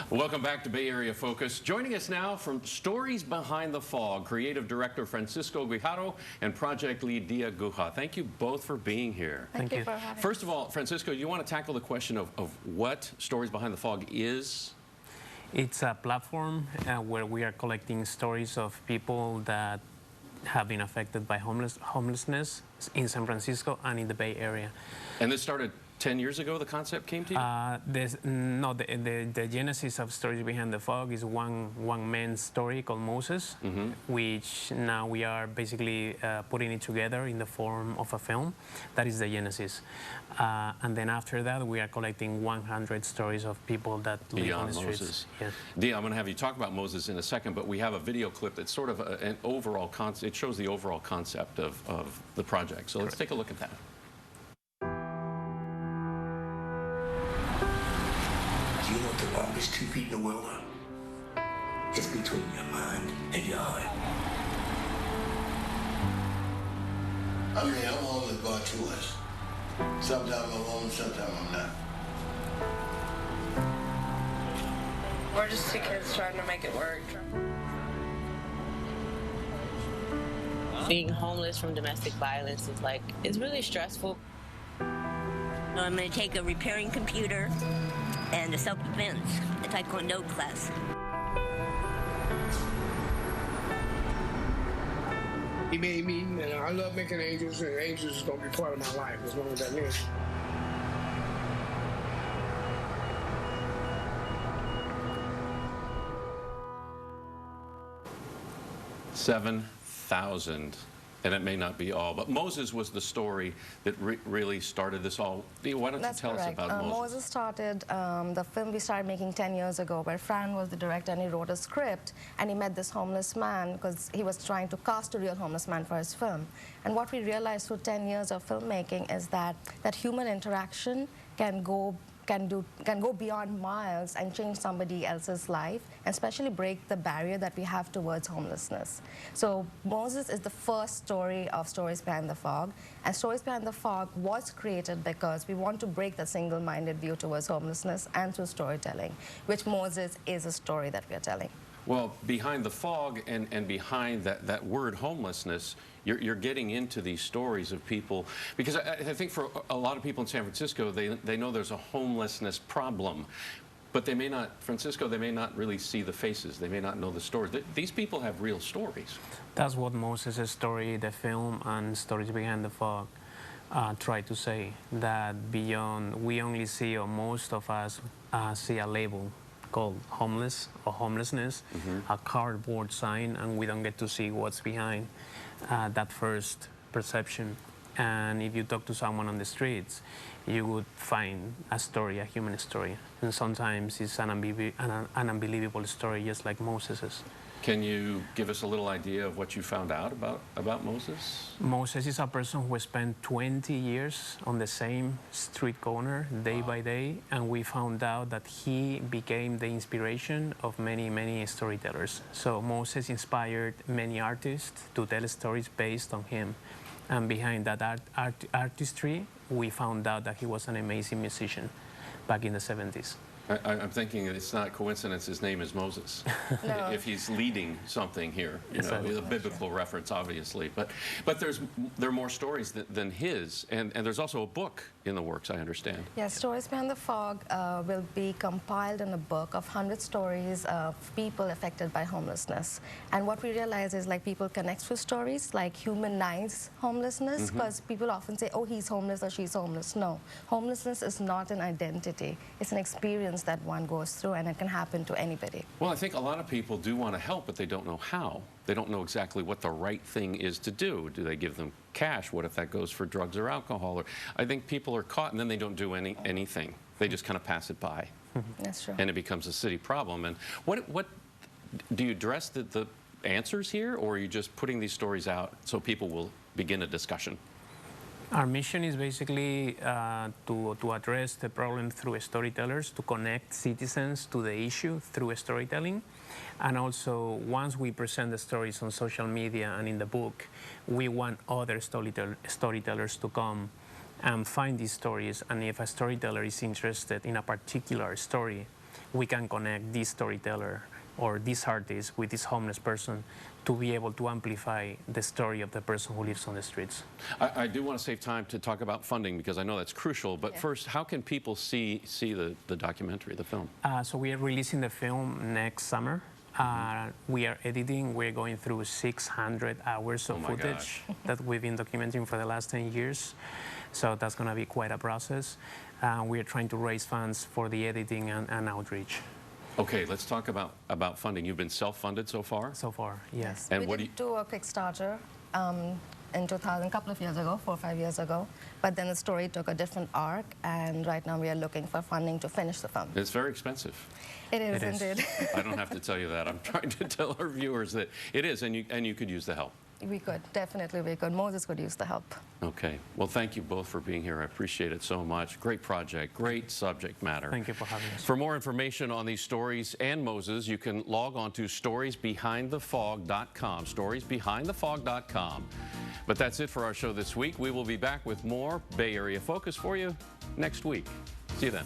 Welcome back to Bay Area Focus. Joining us now from Stories Behind the Fog, creative director Francisco Guijarro and project lead Dia Guja. Thank you both for being here. Thank you for having us. First of all, Francisco, you want to tackle the question of what Stories Behind the Fog is? It's a platform where we are collecting stories of people that have been affected by homelessness in San Francisco and in the Bay Area. And this started 10 years ago, the concept came to you? The genesis of Stories Behind the Fog is one man's story called Moses, which now we are basically putting it together in the form of a film. That is the genesis. And then after that, we are collecting 100 stories of people that live on the streets. Moses. Yes. Dia, I'm going to have you talk about Moses in a second, but we have a video clip that's sort of an overall concept. It shows the overall concept of the project. So let's take a look at that. Do you know what the longest 2 feet in the world are? It's between your mind and your heart. I mean, I'm homeless by choice. Sometimes I'm home, sometimes I'm not. We're just two kids trying to make it work. Being homeless from domestic violence is it's really stressful. I'm going to take a repairing computer and a self-defense, a Taekwondo class. He made me, and I love making angels, and angels is going to be part of my life, as long as that means. $7,000. And it may not be all, but Moses was the story that really started this all. Why don't you tell us about Moses? Moses started, the film we started making 10 years ago, where Fran was the director and he wrote a script, and he met this homeless man because he was trying to cast a real homeless man for his film. And what we realized through 10 years of filmmaking is that human interaction can go beyond miles and change somebody else's life, and especially break the barrier that we have towards homelessness. So Moses is the first story of Stories Behind the Fog, and Stories Behind the Fog was created because we want to break the single-minded view towards homelessness and through storytelling, which Moses is a story that we are telling. Well, behind the fog and behind that word homelessness, you're getting into these stories of people, because I think for a lot of people in San Francisco, they know there's a homelessness problem, but they may not, Francisco, they may not really see the faces, they may not know the stories. These people have real stories. That's what Moses' story, the film, and Stories Behind the Fog try to say, that beyond, we only see, or most of us see a label called homeless or homelessness, a cardboard sign, and we don't get to see what's behind that first perception. And if you talk to someone on the streets, you would find a story, a human story. And sometimes it's an unbelievable story, just like Moses's. Can you give us a little idea of what you found out about Moses? Moses is a person who spent 20 years on the same street corner, day by day, and we found out that he became the inspiration of many, many storytellers. So Moses inspired many artists to tell stories based on him. And behind that artistry, we found out that he was an amazing musician back in the 70s. I'm thinking it's not coincidence his name is Moses. No. If he's leading something here, you know, a biblical reference, obviously. But there are more stories than his, and there's also a book in the works, I understand. Yes, Stories Behind the Fog will be compiled in a book of 100 stories of people affected by homelessness. And what we realize is, like, people connect through stories, like humanize homelessness, because people often say, oh, he's homeless or she's homeless. No, homelessness is not an identity. It's an experience that one goes through, and it can happen to anybody. Well, I think a lot of people do want to help, but they don't know how. They don't know exactly what the right thing is to do. Do they give them cash? What if that goes for drugs or alcohol? Or I think people are caught, and then they don't do anything. They just kind of pass it by. That's true. And it becomes a city problem. And what do you address the answers here, or are you just putting these stories out so people will begin a discussion? Our mission is basically to address the problem through storytellers, to connect citizens to the issue through storytelling. And also, once we present the stories on social media and in the book, we want other storytellers to come and find these stories. And if a storyteller is interested in a particular story, we can connect this storyteller or this artist with this homeless person to be able to amplify the story of the person who lives on the streets. I do want to save time to talk about funding because I know that's crucial, but first, how can people see the documentary, the film? So we are releasing the film next summer. We are editing. We're going through 600 hours of footage that we've been documenting for the last 10 years. So that's going to be quite a process. We are trying to raise funds for the editing and outreach. Okay, let's talk about funding. You've been self-funded so far? So far, yes. And we did do a Kickstarter in 2000, a couple of years ago, 4 or 5 years ago. But then the story took a different arc, and right now we are looking for funding to finish the film. It's very expensive. It is indeed. I don't have to tell you that. I'm trying to tell our viewers that it is, and you could use the help. We could, definitely we could. Moses could use the help. Okay. Well, thank you both for being here. I appreciate it so much. Great project, great subject matter. Thank you for having us. For more information on these stories and Moses, you can log on to storiesbehindthefog.com, storiesbehindthefog.com. But that's it for our show this week. We will be back with more Bay Area Focus for you next week. See you then.